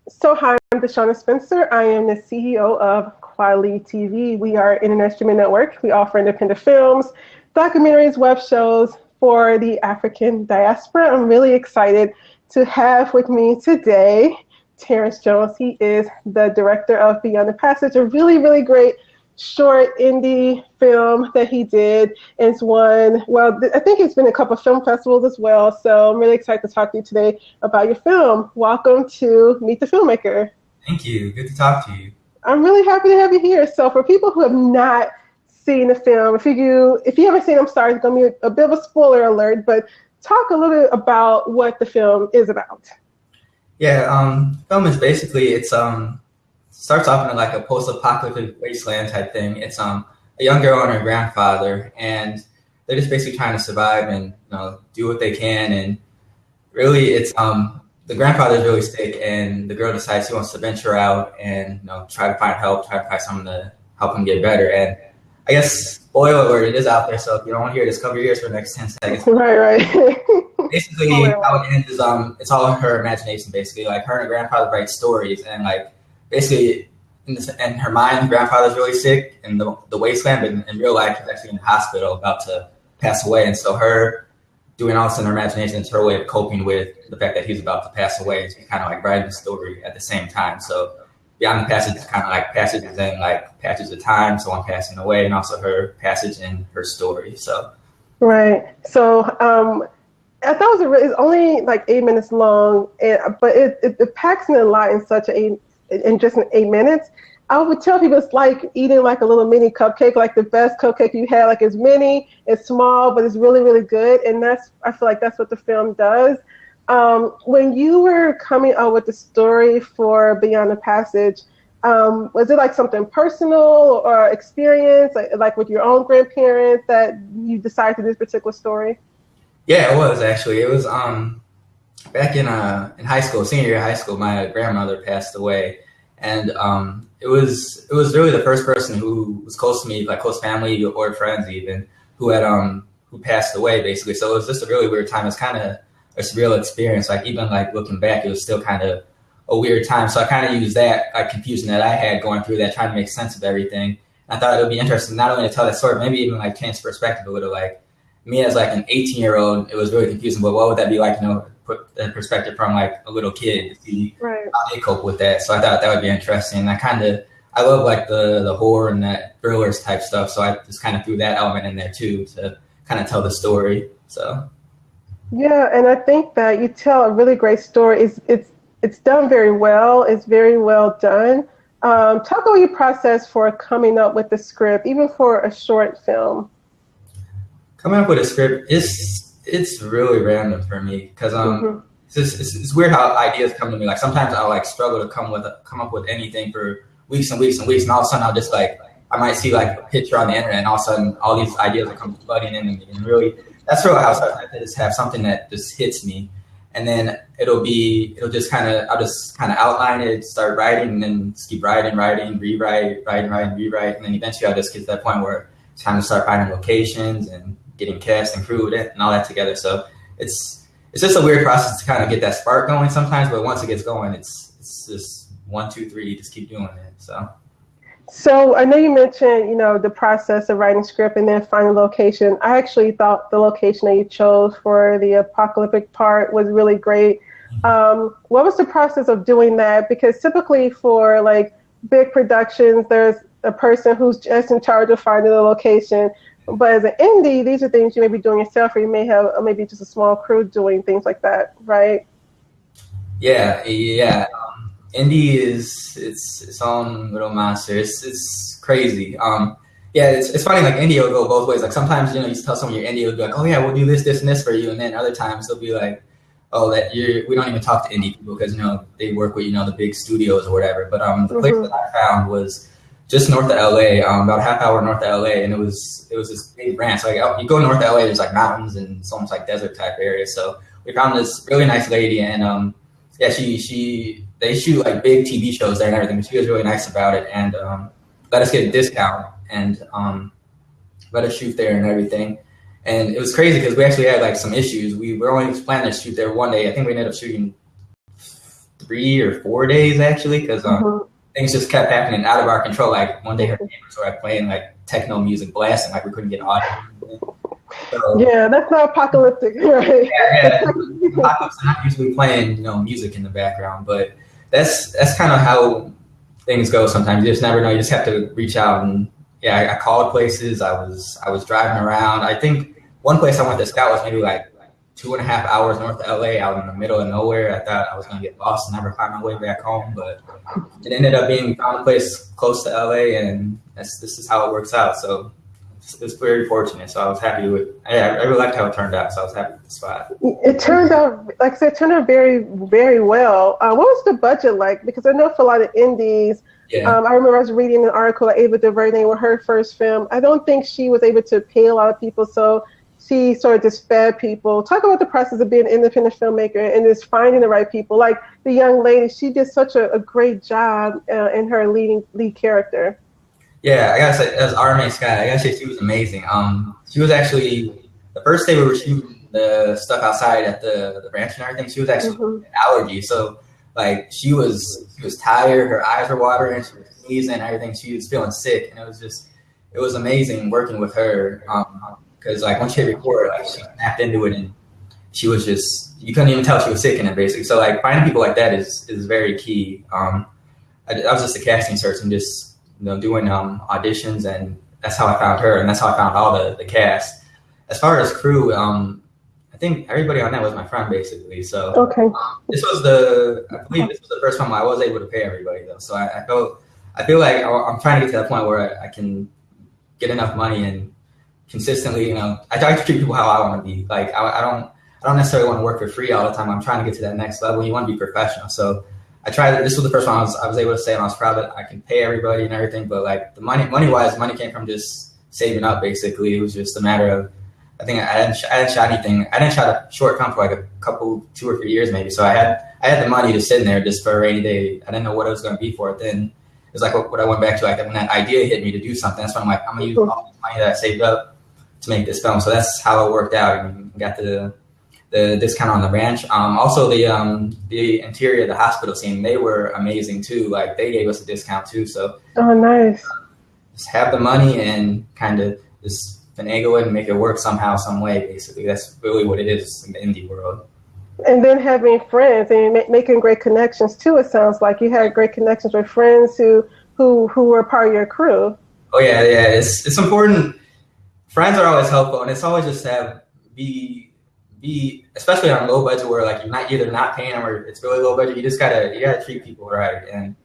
So hi, I'm Deshauna Spencer. I am the CEO of kweliTV. We are an internet streaming network. We offer independent films, documentaries, web shows for the African diaspora. I'm really excited to have with me today Terrence Jones. He is the director of Beyond the Passage, a really, really great short indie film that he did. It's won, well, I think it's been a couple of film festivals as well. So I'm really excited to talk to you today about your film. Welcome to Meet the Filmmaker. Thank you. Good to talk to you. I'm really happy to have you here. So for people who have not seen the film, if you haven't seen it, I'm sorry, it's going to be a bit of a spoiler alert, but talk a little bit about what the film is about. Yeah, film is basically, starts off in like a post-apocalyptic wasteland type thing. It's a young girl and her grandfather, and they're just basically trying to survive and do what they can. And really, it's the grandfather's really sick, and the girl decides she wants to venture out and try to find help, try to find someone to help him get better. And I guess spoiler alert, it is out there, so if you don't want to hear this, cover your ears for the next 10 seconds. Right. Basically, how it ends is it's all her imagination. Basically, like her and her grandfather write stories, and like basically in her mind, the grandfather's really sick in the wasteland, but in real life, he's actually in the hospital about to pass away. And so her doing all this in her imagination is her way of coping with the fact that he's about to pass away. And she's kind of like writing the story at the same time. So Beyond the Passage is kind of like passages in like passage of time, someone passing away, and also her passage in her story. So right. So I thought it's only like 8 minutes long, but it packs in a lot in just 8 minutes. I would tell people it's like eating like a little mini cupcake, like the best cupcake you had. Like it's mini, it's small, but it's really, really good. And I feel like that's what the film does. When you were coming up with the story for Beyond the Passage, was it like something personal or experience, like with your own grandparents that you decided to do this particular story? yeah, it was actually. It was back in high school, senior year of high school. My grandmother passed away, and it was really the first person who was close to me, like close family or friends even, who passed away basically. So it was just a really weird time. It's kind of a surreal experience. Like even like looking back, it was still kind of a weird time. So I kind of used that like confusion that I had going through that, trying to make sense of everything. And I thought it would be interesting not only to tell that story, but maybe even like change perspective a little. Like me as like an 18-year-old, it was really confusing. But what would that be like? Put that perspective from like a little kid to see right. how they cope with that. So I thought that would be interesting. I love like the horror and that thrillers type stuff. So I just kind of threw that element in there too to kind of tell the story. So. Yeah, and I think that you tell a really great story. It's done very well. It's very well done. Talk about your process for coming up with the script, even for a short film. Coming up with a script it's really random for me because it's weird how ideas come to me. Like sometimes I'll like struggle to come up with anything for weeks and weeks and weeks, and all of a sudden I'll just like I might see like a picture on the internet, and all of a sudden all these ideas will come flooding into me. And really, that's really how I just have something that just hits me, and then I'll just kind of outline it, start writing, and then just keep writing, rewrite, rewrite, and then eventually I'll just get to that point where it's time to start finding locations and getting cast and crew and all that together. So it's just a weird process to kind of get that spark going sometimes, but once it gets going, it's just 1, 2, 3, you just keep doing it. So I know you mentioned, the process of writing script and then finding location. I actually thought the location that you chose for the apocalyptic part was really great. What was the process of doing that? Because typically for like big productions, there's a person who's just in charge of finding the location. But as an indie, these are things you may be doing yourself, or you may have maybe just a small crew doing things like that, right? Yeah. Indie is its own little monster. It's crazy. It's funny. Like indie will go both ways. Like sometimes you tell someone you're indie, will be like, oh yeah, we'll do this, and this for you, and then other times they'll be like, oh we don't even talk to indie people because they work with the big studios or whatever. But the place that I found was just north of LA, about a half hour north of LA, and it was this big ranch. Like you go north of LA, there's like mountains and it's almost like desert type area. So we found this really nice lady, and they shoot like big TV shows there and everything. But she was really nice about it and let us get a discount and let us shoot there and everything. And it was crazy because we actually had like some issues. We were only planning to shoot there one day. I think we ended up shooting 3 or 4 days actually, because things just kept happening out of our control. Like one day her neighbors were like playing like techno music blasting, like we couldn't get audio. So, yeah, that's not apocalyptic, right? Yeah. Apocalypse are not usually playing, you know, music in the background, but that's kind of how things go sometimes. You just never know. You just have to reach out. And yeah, I called places. I was driving around. I think one place I went to scout was maybe like 2.5 hours north of LA, out in the middle of nowhere. I thought I was gonna get lost and never find my way back home, but it ended up being found a place close to LA, and this is how it works out. So it was very fortunate. So I was happy with. I really liked how it turned out. So I was happy with the spot. It turned out, like I said, it turned out very, very well. What was the budget like? Because I know for a lot of indies, I remember I was reading an article that Ava DuVernay with her first film. I don't think she was able to pay a lot of people, so she sort of just fed people. Talk about the process of being an independent filmmaker and just finding the right people. Like the young lady, she did such a great job in her lead character. Yeah, I gotta say, as RMA Scott, I gotta say she was amazing. She was actually, the first day we were shooting the stuff outside at the ranch and everything, she was actually an allergy. So like she was tired, her eyes were watering, she was sneezing and everything. She was feeling sick, and it was amazing working with her. Because like once she hit record, like she snapped into it, and she was just, you couldn't even tell she was sick in it basically. So like finding people like that is very key. I was just a casting search and just, you know, doing auditions, and that's how I found her, and that's how I found all the cast. As far as crew, I think everybody on that was my friend basically. So this was I believe this was the first time I was able to pay everybody though. So I feel like I'm trying to get to that point where I can get enough money and consistently, you know, I try to treat people how I want to be. Like I don't necessarily want to work for free all the time. I'm trying to get to that next level. You want to be professional. So I tried. This was the first one I was able to say, and I was proud that I can pay everybody and everything. But like the money came from just saving up. Basically, it was just a matter of, I think I hadn't shot anything. I didn't shot a short film for like a couple, 2 or 3 years maybe. So I had the money to sit in there just for a rainy day. I didn't know what it was going to be for. Then it was like what I went back to, like when that idea hit me to do something. That's when I'm like, I'm gonna use all the money that I saved up to make this film. So that's how it worked out. And got the discount on the ranch. Also the interior of the hospital scene, they were amazing too. Like they gave us a discount too. So nice. Just have the money and kind of just finagle it and make it work somehow, some way. Basically, that's really what it is in the indie world. And then having friends and making great connections too. It sounds like you had great connections with friends who were part of your crew. Oh yeah. It's important. Friends are always helpful, and it's always just to be especially on low budget where like you're either not paying them or it's really low budget. You gotta treat people right. And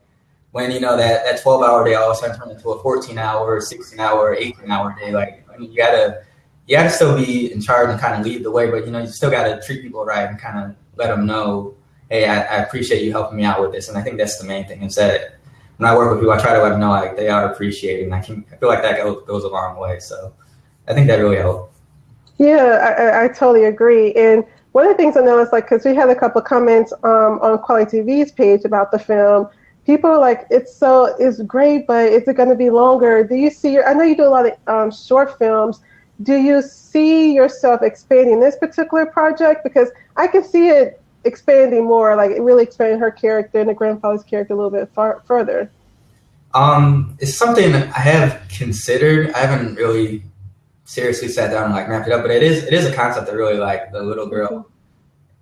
when you know that 12-hour day all of a sudden turns into a 14-hour, 16-hour, 18-hour day, like I mean, you gotta still be in charge and kind of lead the way, but you know you still gotta treat people right and kind of let them know, hey, I appreciate you helping me out with this. And I think that's the main thing. Is that when I work with people, I try to let them know like they are appreciated, and I feel like that goes a long way. So I think that really helped. Yeah, I totally agree. And one of the things I noticed, like, because we had a couple of comments on kweliTV's page about the film, people are like, it's great, but is it going to be longer? Do you see, I know you do a lot of short films. Do you see yourself expanding this particular project? Because I can see it expanding more, like really expanding her character and the grandfather's character a little bit further. It's something I have considered. I haven't really seriously sat down and like mapped it up, but it is a concept I really like, the little girl.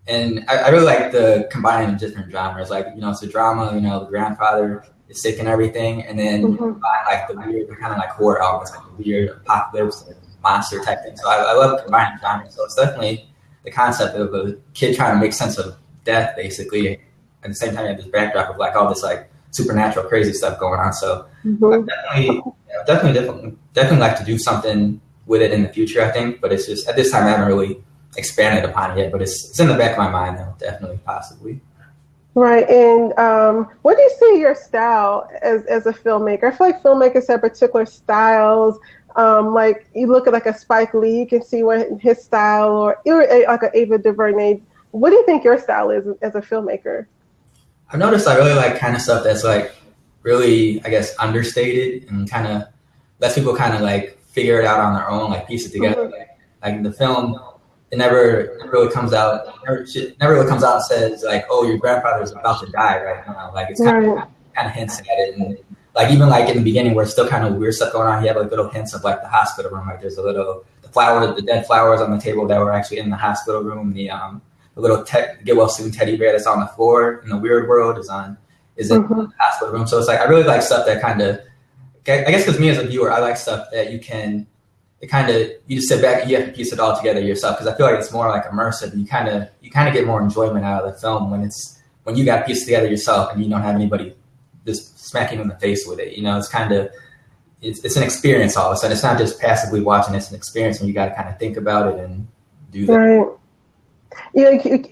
And I really like the combining of different genres. Like, you know, it's a drama, you know, the grandfather is sick and everything, and then you combine like the weird, kind of like horror elements, like the weird apocalypse, like monster type thing. So I love combining genres. So it's definitely the concept of a kid trying to make sense of death, basically. At the same time, you have this backdrop of like all this like supernatural crazy stuff going on. So I definitely like to do something with it in the future, I think, but it's just at this time I haven't really expanded upon it yet, but it's in the back of my mind though, definitely, possibly. Right. And what do you see your style as a filmmaker? I feel like filmmakers have particular styles. Like you look at like a Spike Lee, you can see what his style, or like an Ava DuVernay. What do you think your style is as a filmmaker? I've noticed I really like kind of stuff that's like really, I guess, understated and kind of lets people kind of like figure it out on their own, like piece it together. Like the film it never really comes out. Never really comes out and says like, "Oh, your grandfather is about to die right now." Like it's kind of hints at it, and like even like in the beginning where it's still kind of weird stuff going on. You have like little hints of like the hospital room. Like there's the dead flowers on the table that were actually in the hospital room. The little get well soon teddy bear that's on the floor in the weird world is in the hospital room. So it's like I really like stuff that kind of, I guess because me as a viewer, I like stuff that you just sit back and you have to piece it all together yourself, because I feel like it's more like immersive. You kind of get more enjoyment out of the film when you got to piece it together yourself and you don't have anybody just smacking you in the face with it. You know, it's an experience all of a sudden. It's not just passively watching, it's an experience, and you got to kind of think about it and do that. Right. Yeah,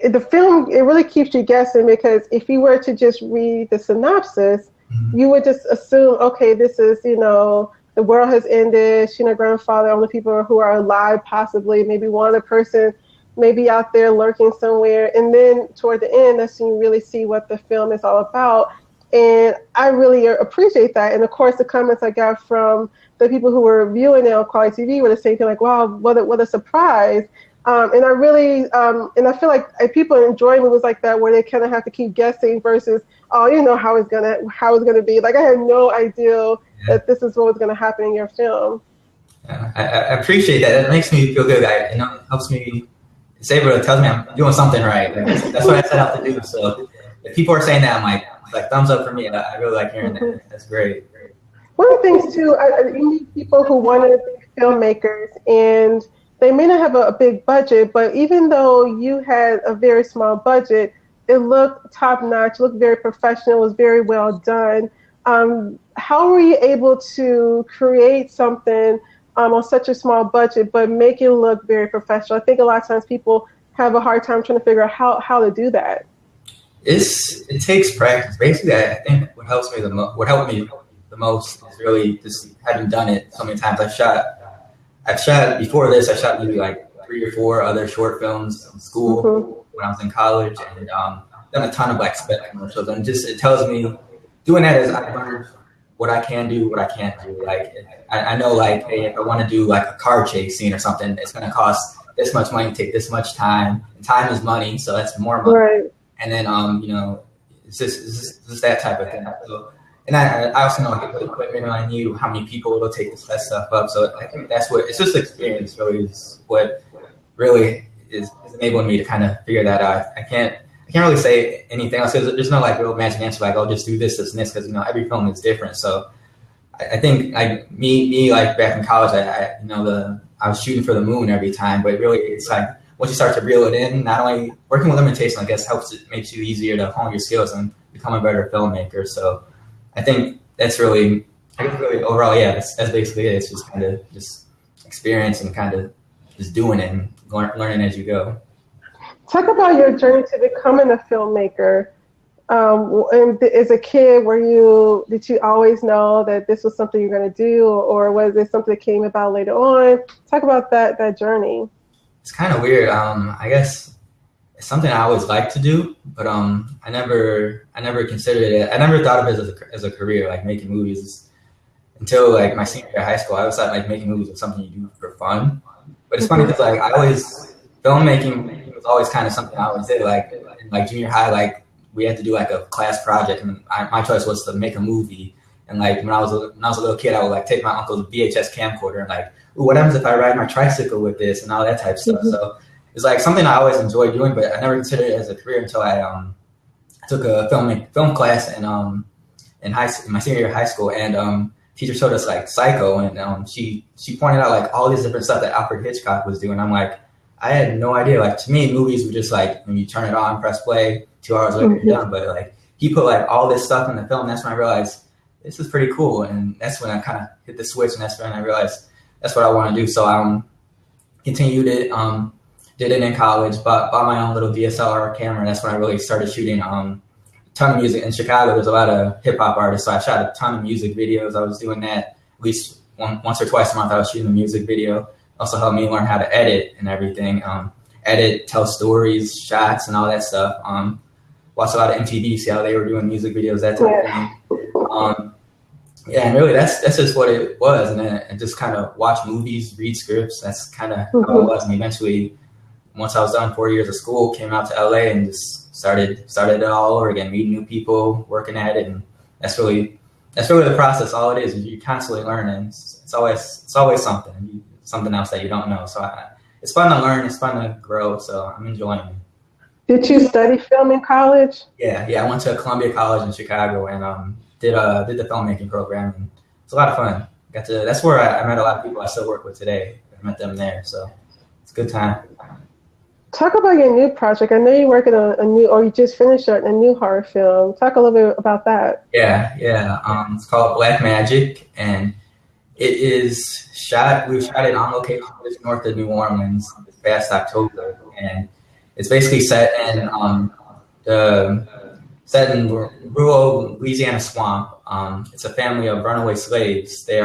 the film, it really keeps you guessing, because if you were to just read the synopsis, you would just assume, okay, this is, the world has ended, grandfather, only people who are alive, possibly, maybe one other person maybe out there lurking somewhere. And then toward the end, that's when you really see what the film is all about. And I really appreciate that. And of course, the comments I got from the people who were viewing it on kweliTV were the same thing, like, wow, what a surprise. And I really, and I feel like people enjoy movies like that where they kind of have to keep guessing versus, oh, how it's gonna be. Like I had no idea that this is what was gonna happen in your film. Yeah, I appreciate that. It makes me feel good. It helps me. It's able to tell me I'm doing something right. Like, that's what I set out to do. So if people are saying that, I'm like thumbs up for me. I really like hearing that. That's great. One of the things too, you meet people who want to be filmmakers, and they may not have a big budget, but even though you had a very small budget, it looked top notch, looked very professional, was very well done. How were you able to create something on such a small budget, but make it look very professional? I think a lot of times people have a hard time trying to figure out how to do that. It takes practice. Basically, I think what helped me the most is really just having done it so many times. I've shot before this. I shot maybe like 3 or 4 other short films in school when I was in college, and done a ton of like spec commercials. And it tells me doing that is I learned what I can do, what I can't do. Like I know, like, hey, if I want to do like a car chase scene or something, it's going to cost this much money, take this much time. And time is money, so that's more money. Right. And then it's just that type of thing. So, and I also know like the equipment, and I knew how many people it'll take to set stuff up. So I think it's just experience really is what really is enabling me to kind of figure that out. I can't really say anything else, because there's no like real magic answer like, oh, just do this and this, because every film is different. So I think like me like back in college, I was shooting for the moon every time, but really it's like once you start to reel it in, not only working with limitation, I guess makes you easier to hone your skills and become a better filmmaker. So I think that's really overall, yeah, that's basically it. It's just kind of just experience and kind of just doing it and learning as you go. Talk about your journey to becoming a filmmaker. And as a kid, did you always know that this was something you're going to do, or was it something that came about later on? Talk about that journey. It's kind of weird. I guess it's something I always liked to do, but I never considered it. I never thought of it as a career, like making movies, until like my senior year of high school. I always thought like making movies was something you do for fun. But it's funny because like filmmaking was always kind of something I always did. Like in like junior high, like we had to do like a class project, and my choice was to make a movie. And like when I was a little kid, I would like take my uncle's VHS camcorder and like, ooh, what happens if I ride my tricycle with this and all that type of stuff. So it's like something I always enjoyed doing, but I never considered it as a career until I took a film class in my senior year of high school, and teacher showed us like Psycho, and she pointed out like all these different stuff that Alfred Hitchcock was doing. I'm like, I had no idea. Like to me, movies were just like when you turn it on, press play, 2 hours later you're done. But like he put like all this stuff in the film. That's when I realized this is pretty cool, and that's when I kind of hit the switch, and that's when I realized that's what I want to do. So continued it, did it in college, bought my own little DSLR camera. That's when I really started shooting a ton of music. In Chicago, there's a lot of hip hop artists, so I shot a ton of music videos. I was doing that at least once or twice a month. I was shooting a music video. Also helped me learn how to edit and everything. Edit, tell stories, shots, and all that stuff. Watched a lot of MTV, see how they were doing music videos, that type of thing. Yeah, and really that's just what it was. And then just kind of watch movies, read scripts. That's kind of how it was. And eventually, once I was done 4 years of school, came out to LA and just started it all over again, meeting new people, working at it, and that's really the process. All it is you're constantly learning. It's always something else that you don't know. So it's fun to learn. It's fun to grow. So I'm enjoying it. Did you study film in college? Yeah. I went to Columbia College in Chicago and did the filmmaking program, and it's a lot of fun. That's where I met a lot of people I still work with today. I met them there, so it's a good time. Talk about your new project. I know you're working on you just finished a new horror film. Talk a little bit about that. Yeah. It's called Black Magic, and it is shot. We shot it on location just north of New Orleans this past October, and it's basically set in rural Louisiana swamp. It's a family of runaway slaves. They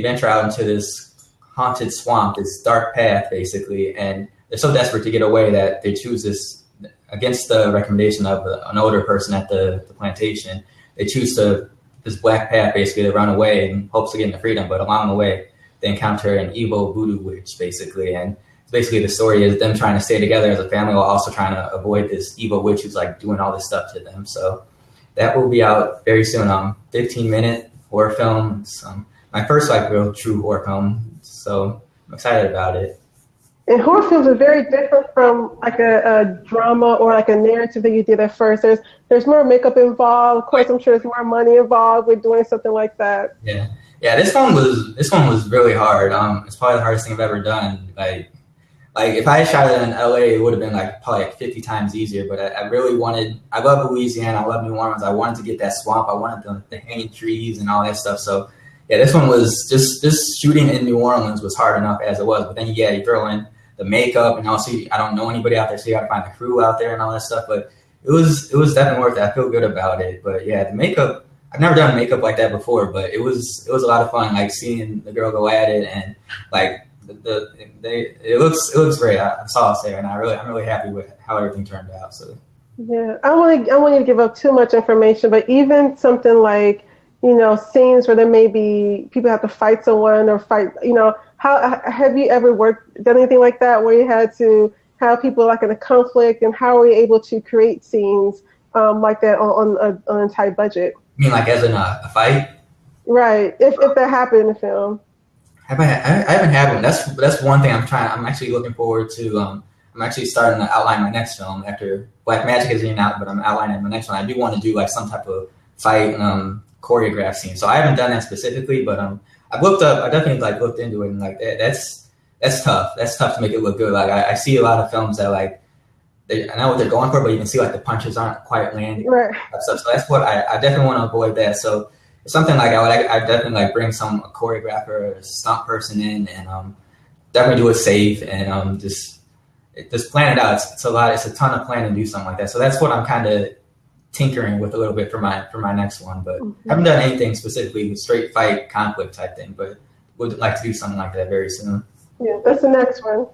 venture out into this haunted swamp, this dark path, basically, and they're so desperate to get away that they choose this, against the recommendation of an older person at the plantation. They choose this black path, basically, to run away in hopes of getting to freedom. But along the way, they encounter an evil voodoo witch, basically, and basically the story is them trying to stay together as a family while also trying to avoid this evil witch who's like doing all this stuff to them. So that will be out very soon. 15-minute horror film. It's my first like real true horror film. So I'm excited about it. And horror films are very different from like a drama or like a narrative that you did at first. There's more makeup involved. Of course, I'm sure there's more money involved with doing something like that. Yeah. This one was really hard. It's probably the hardest thing I've ever done. Like if I had shot it in LA, it would have been like probably like 50 times easier. But I love Louisiana. I love New Orleans. I wanted to get that swamp. I wanted the hanging trees and all that stuff. So yeah, this one was just shooting in New Orleans was hard enough as it was. But then you throw in the makeup and also I don't know anybody out there, so you got to find the crew out there and all that stuff. But it was definitely worth it. I feel good about it. But yeah, the makeup, I've never done makeup like that before, but it was a lot of fun. Like seeing the girl go at it and like it looks great. That's all I'll say. And I'm really happy with how everything turned out. So yeah, I don't want you to give up too much information, but even something like scenes where there may be people have to fight someone or fight. How have you ever done anything like that where you had to have people like in a conflict, and how are you able to create scenes like that on a tight budget? You mean like as in a fight? Right. If that happened in the film. I haven't had one. That's one thing I'm actually looking forward to. I'm actually starting to outline my next film after Black Magic is in out, but I'm outlining my next one. I do want to do like some type of fight choreographed scene. So I haven't done that specifically, but I definitely like looked into it, and like that's tough. That's tough to make it look good. Like I see a lot of films that like I know what they're going for, but you can see like the punches aren't quite landing. Right. So that's what I definitely want to avoid that. So it's something like I definitely like bring a choreographer, a stunt person in, and definitely do it safe and just plan it out. It's a lot. It's a ton of planning to do something like that. So that's what I'm kind of tinkering with a little bit for my next one, but haven't done anything specifically with straight fight conflict type thing, but would like to do something like that very soon. Yeah, that's the next one.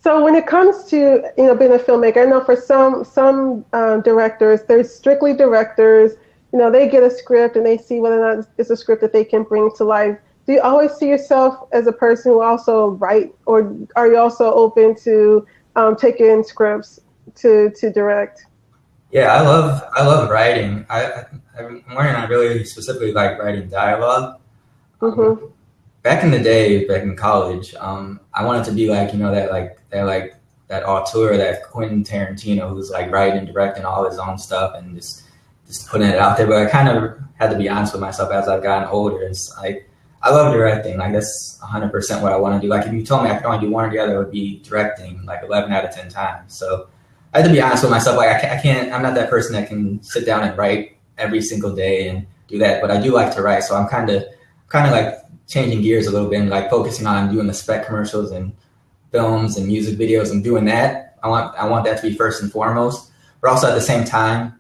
So when it comes to being a filmmaker, I know for some directors, there's strictly directors. They get a script and they see whether or not it's a script that they can bring to life. Do you always see yourself as a person who also write, or are you also open to taking scripts to direct? Yeah, I love writing. I'm learning I really specifically like writing dialogue. Back in the day, back in college, I wanted to be like that auteur, that Quentin Tarantino, who's like writing and directing all his own stuff and just putting it out there. But I kind of had to be honest with myself as I've gotten older. It's like I love directing. Like that's 100% what I want to do. Like if you told me I could only do one or the other, it would be directing like 11 out of 10 times. So I have to be honest with myself. Like I can't. I'm not that person that can sit down and write every single day and do that. But I do like to write. So I'm kind of like changing gears a little bit and like focusing on doing the spec commercials and films and music videos and doing that. I want that to be first and foremost. But also at the same time,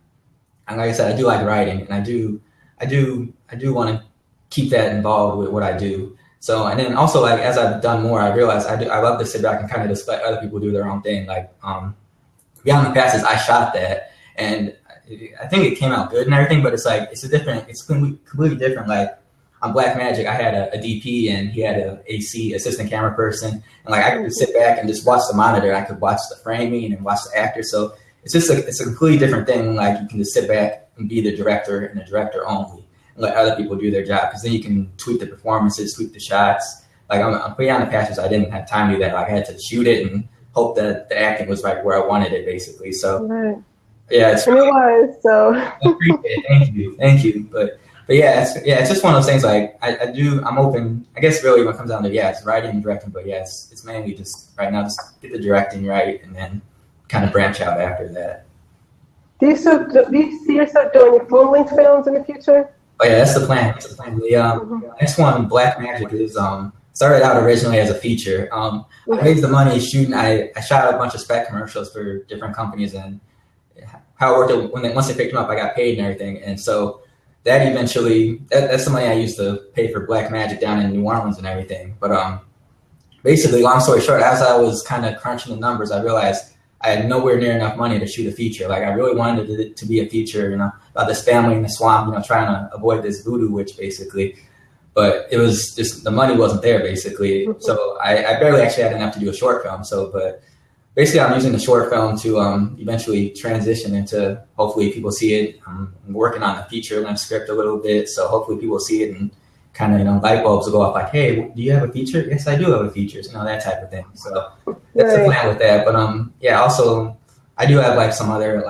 and like I said, I do like writing, and I do want to keep that involved with what I do. So, and then also like as I've done more, I realized I love to sit back and kind of just let other people do their own thing. Like Beyond the Passes, I shot that, and I think it came out good and everything, but it's like it's completely different. Like on Blackmagic, I had a DP and he had a AC, assistant camera person, and like I could sit back and just watch the monitor. I could watch the framing and watch the actor. So it's just it's a completely different thing. Like you can just sit back and be the director and the director only, and let other people do their job. Because then you can tweak the performances, tweak the shots. Like I'm pretty on the passages. I didn't have time to do that. Like I had to shoot it and hope that the acting was right where I wanted it, basically. So yeah, and it was. So thank you. But yeah, it's just one of those things. Like I'm open. I guess really when it comes down to it's writing and directing. But it's mainly just right now just get the directing right and then kind of branch out after that. Do you see yourself doing your full-length films in the future? Oh yeah, that's the plan. The next one, Blackmagic, is started out originally as a feature. I raised the money shooting. I shot a bunch of spec commercials for different companies, and how it worked once they picked them up, I got paid and everything. And so that eventually, that's the money I used to pay for Blackmagic down in New Orleans and everything. But basically, long story short, as I was kind of crunching the numbers, I realized I had nowhere near enough money to shoot a feature. Like I really wanted it to be a feature, about this family in the swamp, trying to avoid this voodoo witch, basically. But it was just, the money wasn't there, basically. So I barely actually had enough to do a short film. But basically I'm using the short film to eventually transition into, hopefully people see it. I'm working on a feature-length script a little bit. So hopefully people see it and kind of, light bulbs will go off like, hey, do you have a feature? Yes, I do have a feature. That type of thing. So that's the plan with that. But also I do have some other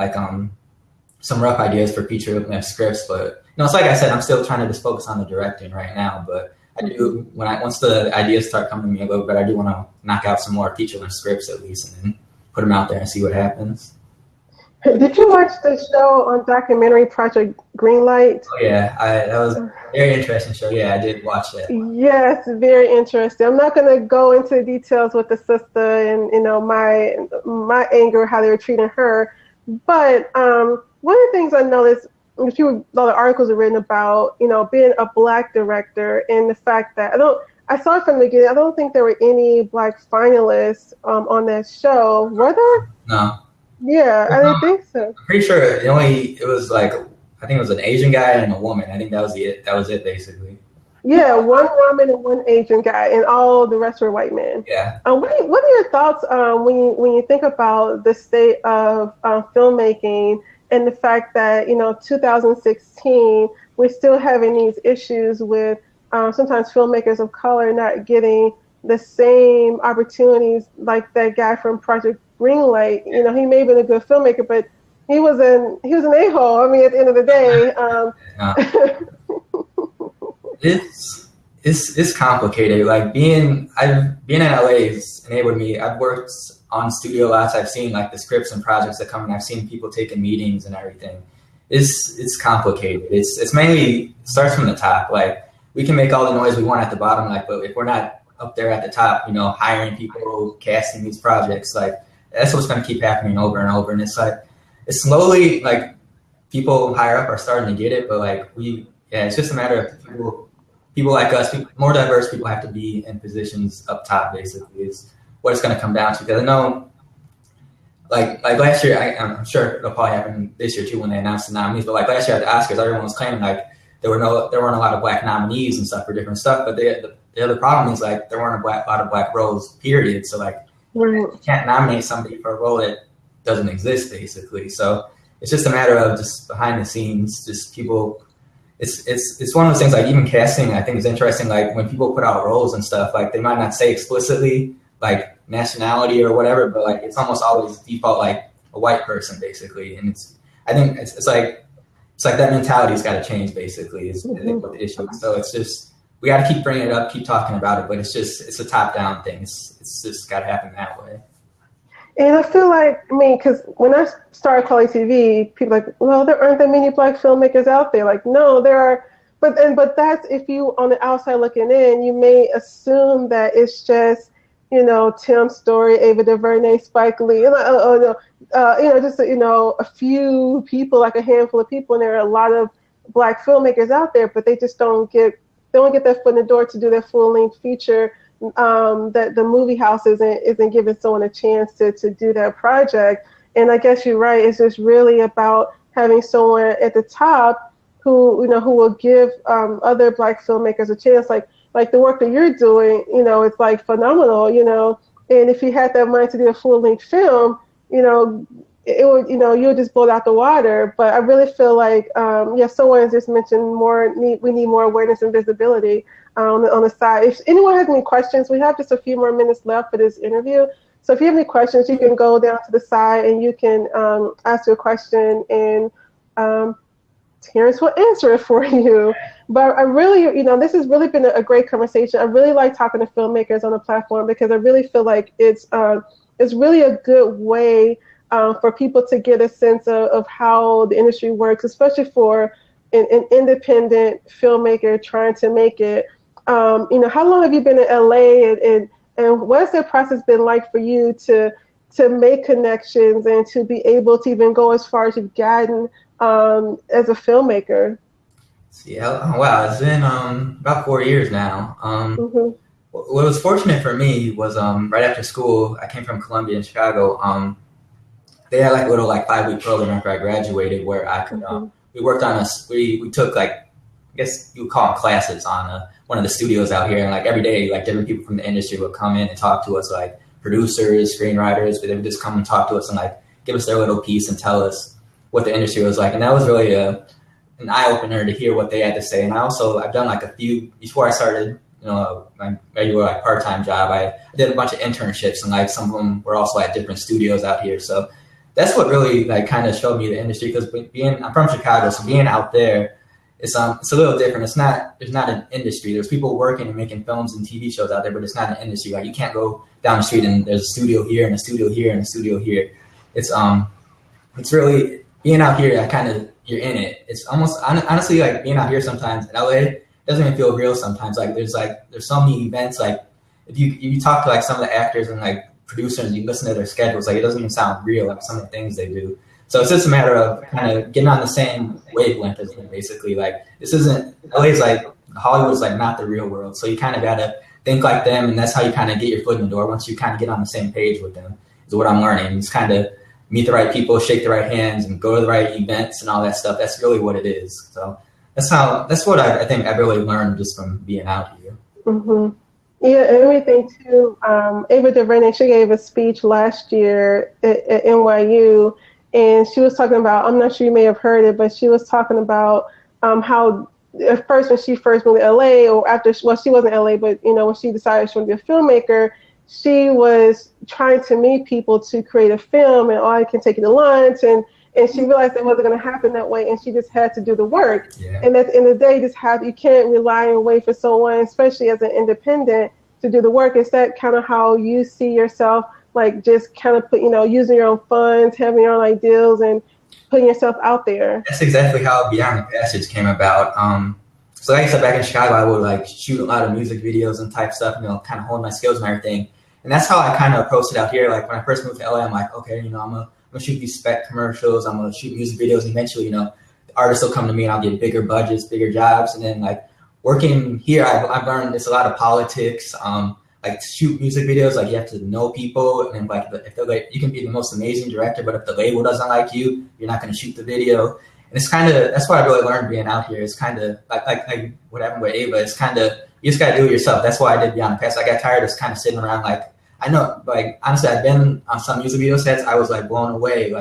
some rough ideas for feature-length scripts, but it's like I said, I'm still trying to just focus on the directing right now. But I do once the ideas start coming to me a little bit, I do want to knock out some more feature-length scripts at least, and then put them out there and see what happens. Did you watch the show on documentary Project Greenlight? Oh yeah, that was a very interesting show. Yeah, I did watch that. Yes, very interesting. I'm not going to go into details with the sister and my anger, how they were treating her, but one of the things I noticed, a lot of articles are written about, being a Black director, and the fact that I saw it from the beginning. I don't think there were any Black finalists on that show. Were there? No. Yeah, I didn't think so. I'm pretty sure it was I think it was an Asian guy and a woman. I think that was it. That was it, basically. Yeah, one woman and one Asian guy, and all the rest were white men. Yeah. What are your thoughts when you think about the state of filmmaking and the fact that 2016 we're still having these issues with sometimes filmmakers of color not getting the same opportunities like that guy from Project Greenlight. He may have been a good filmmaker, but he was an a-hole. I mean, at the end of the day. It's complicated. Like being in LA has enabled me. I've worked on studio lots. I've seen the scripts and projects that come in. I've seen people taking meetings and everything. It's complicated. It's mainly starts from the top. We can make all the noise we want at the bottom, but if we're not up there at the top, hiring people, casting these projects, that's what's going to keep happening over and over. And it's slowly people higher up are starting to get it, but it's just a matter of people like us, more diverse people have to be in positions up top, basically, is what it's going to come down to. Because I know, last year, I'm sure it'll probably happen this year too when they announce the nominees, but last year at the Oscars, everyone was claiming there weren't a lot of Black nominees and stuff for different stuff, but the other problem is there weren't a lot of Black roles, period. So you can't nominate somebody for a role that doesn't exist, basically. So it's just a matter of just behind the scenes, just people. It's one of those things, even casting, I think is interesting. When people put out roles and stuff, they might not say explicitly nationality or whatever, but it's almost always default a white person, basically. And I think it's like that mentality's got to change, basically, is what the issue is. So it's just, we got to keep bringing it up, keep talking about it, but it's a top down thing. It's just got to happen that way. And I feel because when I started kweliTV, people well, there aren't that many Black filmmakers out there. No, there are, but that's, if you on the outside looking in, you may assume that it's just, Tim Story, Ava DuVernay, Spike Lee, just a few people, a handful of people, and there are a lot of Black filmmakers out there, but they just don't get that foot in the door to do their full-length feature. That the movie house isn't giving someone a chance to do that project. And I guess you're right. It's just really about having someone at the top who will give other Black filmmakers a chance, like the work that you're doing, it's like phenomenal, and if you had that money to do a full-length film, it would, you'll just blow it out the water. But I really feel like, someone just mentioned we need more awareness and visibility on the side. If anyone has any questions, we have just a few more minutes left for this interview. So if you have any questions, you can go down to the side and you can ask your question, and Terrence will answer it for you. But I really, this has really been a great conversation. I really like talking to filmmakers on the platform because I really feel like it's really a good way for people to get a sense of how the industry works, especially for an independent filmmaker trying to make it. How long have you been in LA, and what's the process been like for you to make connections and to be able to even go as far as you've gotten as a filmmaker? Yeah, wow, it's been about 4 years now. What was fortunate for me was right after school, I came from Columbia in Chicago. They had like a little 5-week program after I graduated where I could we worked on we took I guess you would call them classes on one of the studios out here, and every day different people from the industry would come in and talk to us, producers, screenwriters, but they would just come and talk to us and give us their little piece and tell us what the industry was like. And that was really an eye-opener to hear what they had to say. And I've done a few, before I started, my regular part-time job, I did a bunch of internships, and some of them were also at different studios out here. So that's what really kind of showed me the industry, because I'm from Chicago, so being out there, it's a little different. There's not an industry. There's people working and making films and TV shows out there, but it's not an industry. You can't go down the street and there's a studio here and a studio here and a studio here. It's really being out here. You're in it. It's almost honestly being out here sometimes in LA doesn't even feel real sometimes. There's so many events. If you talk to some of the actors and producers, you listen to their schedules, it doesn't even sound real, some of the things they do. So it's just a matter of kind of getting on the same wavelength as them, basically. This isn't, LA's Hollywood's not the real world. So you kind of got to think like them, and that's how you kind of get your foot in the door. Once you kind of get on the same page with them, is what I'm learning. It's kind of meet the right people, shake the right hands, and go to the right events and all that stuff. That's really what it is. So that's what I think I've really learned just from being out here. Mm-hmm. Yeah, and everything too. Ava DuVernay, she gave a speech last year at NYU, and she was talking about, I'm not sure you may have heard it, but she was talking about how at first, when she first moved to LA, or after, she wasn't in LA, but when she decided she wanted to be a filmmaker, she was trying to meet people to create a film, and I can take you to lunch, and she realized it wasn't going to happen that way, and she just had to do the work. Yeah. And at the end of the day, you can't rely and wait for someone, especially as an independent, to do the work. Is that kind of how you see yourself, just kind of using your own funds, having your own ideals, and putting yourself out there? That's exactly how Beyond the Passage came about. So like I said, back in Chicago, I would shoot a lot of music videos and type stuff, kind of hone my skills and everything. And that's how I kind of approached it out here. When I first moved to LA, I'm okay, I'm gonna shoot these spec commercials, I'm gonna shoot music videos, and eventually, the artists will come to me and I'll get bigger budgets, bigger jobs. And then working here, I've learned it's a lot of politics. To shoot music videos, you have to know people, and if you can be the most amazing director, but if the label doesn't like you, you're not going to shoot the video. And it's kind of, that's what I really learned being out here. It's kind of like what happened with Ava. It's kind of, you just got to do it yourself. That's why I did Beyond the Past. I got tired of just kind of sitting around. I know, honestly, I've been on some music video sets. I was blown away.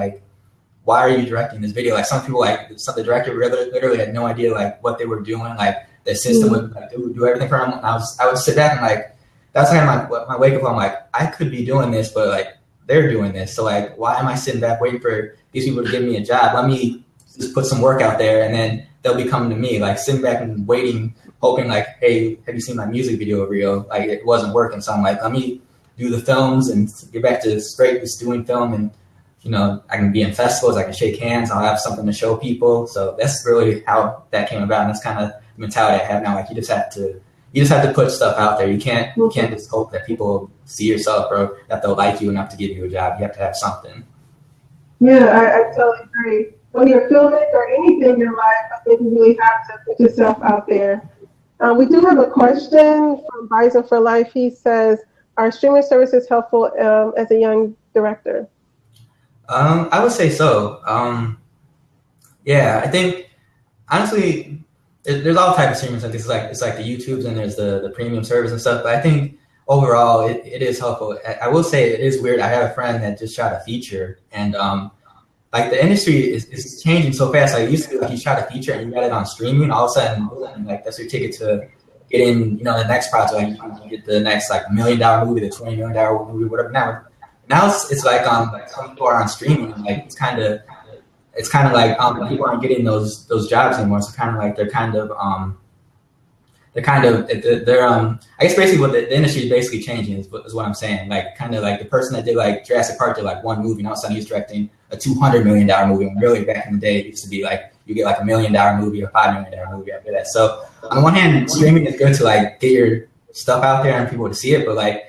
Why are you directing this video? Some people, the director literally had no idea what they were doing. The system would do everything for them. And I would sit back and that's kind of my wake up. I'm I could be doing this, but they're doing this. So why am I sitting back waiting for these people to give me a job? Let me just put some work out there, and then they'll be coming to me. Sitting back and waiting, hoping hey, have you seen my music video reel? It wasn't working. So I'm let me do the films and get back to straight just doing film. And I can be in festivals, I can shake hands, I'll have something to show people. So that's really how that came about. And that's kind of the mentality I have now. You just have to put stuff out there. You can't just hope that people see yourself or that they'll like you enough to give you a job. You have to have something. Yeah, I totally agree. When you're filming or anything in your life, I think you really have to put yourself out there. We do have a question from Bison for Life. He says, are streaming services helpful as a young director? I would say so. Yeah, I think honestly, there's all types of streaming services. It's like the YouTubes and there's the premium service and stuff. But I think overall it is helpful. I will say it is weird. I have a friend that just shot a feature, and like the industry is changing so fast. Like it used to be like you shot a feature and you got it on streaming, all of a sudden like that's your ticket to get in, you know, the next project. Like you get the next like $1 million movie, the $20 million movie, whatever. Now it's like some people are on streaming, and like it's kind of like people aren't getting those jobs anymore. So kind of like they're I guess basically what the industry is basically changing is what I'm saying. Like kind of like the person that did like Jurassic Park did like one movie, and all of a sudden he's directing a $200 million movie. And really back in the day, it used to be like you get like $1 million movie or $5 million movie after that. So on the one hand, streaming is good to like get your stuff out there and people to see it, but like.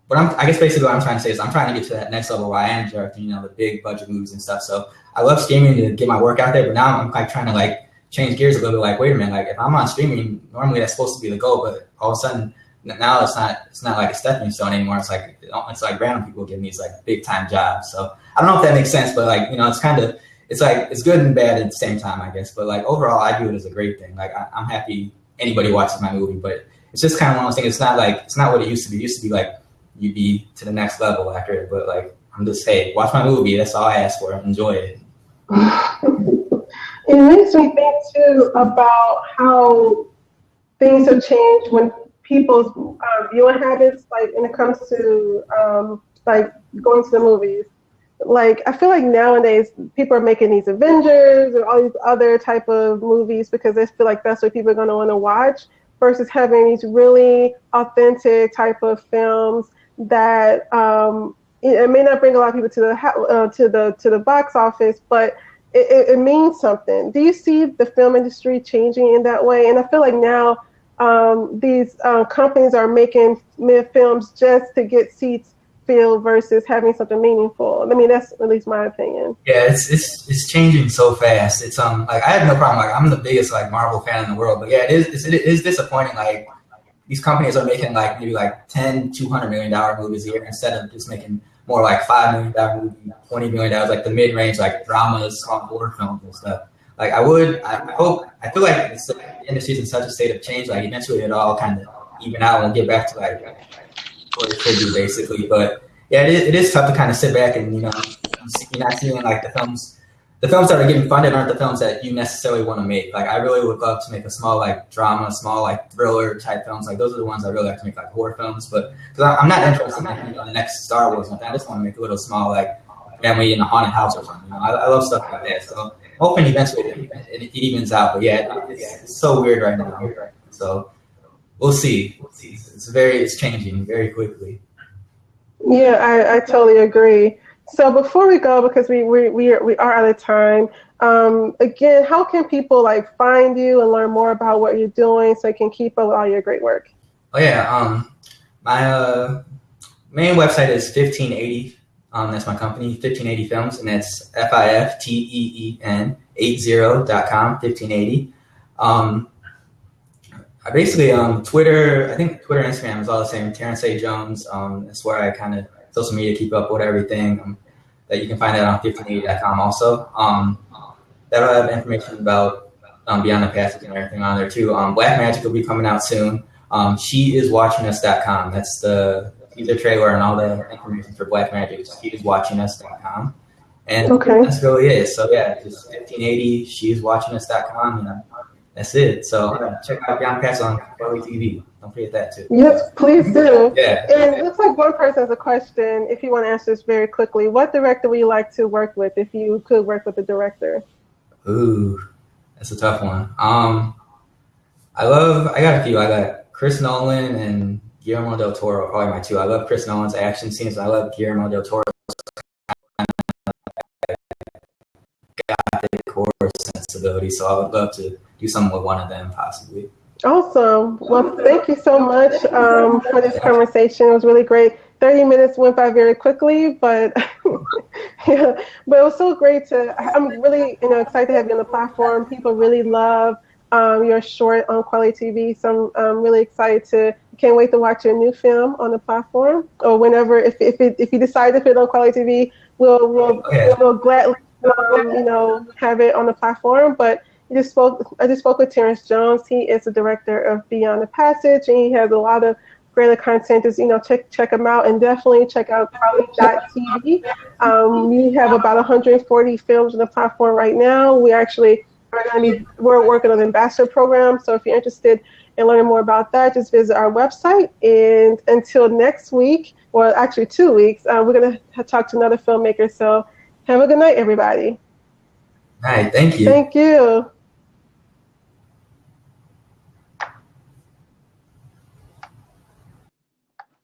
But I guess basically what I'm trying to say is I'm trying to get to that next level where I am directing, you know, the big budget movies and stuff. So I love streaming to get my work out there, but now I'm like trying to like change gears a little bit. Like, wait a minute, like if I'm on streaming, normally that's supposed to be the goal, but all of a sudden now it's not like a stepping stone anymore. It's like random people getting these like big time jobs. So I don't know if that makes sense, but like, you know, it's like it's good and bad at the same time, I guess. But like overall, I view it as a great thing. Like I'm happy anybody watches my movie, but it's just kind of one of those things. It's not what it used to be. It used to be like you'd be to the next level after it, but like I'm just, hey, watch my movie. That's all I ask for. Enjoy it. It makes me think too about how things have changed when people's viewing habits, like when it comes to like going to the movies. Like I feel like nowadays people are making these Avengers and all these other type of movies because they feel like that's what people are going to want to watch, versus having these really authentic type of films that it may not bring a lot of people to the box office, but it means something. Do you see the film industry changing in that way? And I feel like now these companies are making films just to get seats filled versus having something meaningful. I mean, that's at least my opinion. Yeah, it's changing so fast. It's like I have no problem. Like I'm the biggest like Marvel fan in the world, but yeah, it is disappointing. Like these companies are making like maybe like $200 million movies a year instead of just making more like $5 million movies, $20 million, like the mid range like dramas, horror films and stuff. Like I feel like the industry's in such a state of change. Like eventually it all kind of even out and get back to like what it should be basically. But yeah, it is tough to kind of sit back and, you know, you're not seeing like the films that are getting funded aren't the films that you necessarily want to make. Like I really would love to make a small like drama, small like thriller type films. Like those are the ones I really like to make, like horror films. But because I'm not interested in making the next Star Wars. I just want to make a little small like family in a haunted house or something. You know, I love stuff like that. So I'm hoping eventually it evens out. But yeah, it's so weird right now. So we'll see. It's changing very quickly. Yeah, I totally agree. So before we go, because we are out of time, again, how can people like find you and learn more about what you're doing so they can keep up with all your great work? Oh yeah, my main website is 1580. That's my company, 1580 Films, and that's FIFTEEN80.com, 1580. I basically Twitter, I think Twitter and Instagram is all the same. Terrence A. Jones. That's where I kind of social media keep up with everything. That you can find that on 1580.com also. That'll have information about Beyond the Passage and everything on there too. Black Magic will be coming out soon. SheIsWatchingUs.com. That's the teaser trailer and all the information for Black Magic. SheIsWatchingUs.com. And that's really it. So yeah, just 1580, SheIsWatchingUs.com. You know, that's it. So check out Beyond the Passage on kweliTV. Don't forget that too. Yes, please do. Yeah. And it looks like one person has a question. If you want to answer this very quickly, what director would you like to work with if you could work with a director? Ooh, that's a tough one. I got a few. I got Chris Nolan and Guillermo del Toro, probably my two. I love Chris Nolan's action scenes. I love Guillermo del Toro's gothic horror sensibility. So I would love to do something with one of them, possibly. Awesome. Well, thank you so much for this conversation. It was really great. 30 minutes went by very quickly, but yeah, but it was so great I'm really excited to have you on the platform. People really love your short on kweliTV, so I'm really excited can't wait to watch your new film on the platform, or whenever, if you decide to put it on kweliTV, we'll gladly have it on the platform. But I just spoke with Terrence Jones. He is the director of Beyond the Passage, and he has a lot of greater content. Just check him out, and definitely check out kweliTV. We have about 140 films on the platform right now. We're working on an ambassador program. So if you're interested in learning more about that, just visit our website. And until next week, or actually 2 weeks, we're going to talk to another filmmaker. So have a good night, everybody. All right, thank you. Thank you.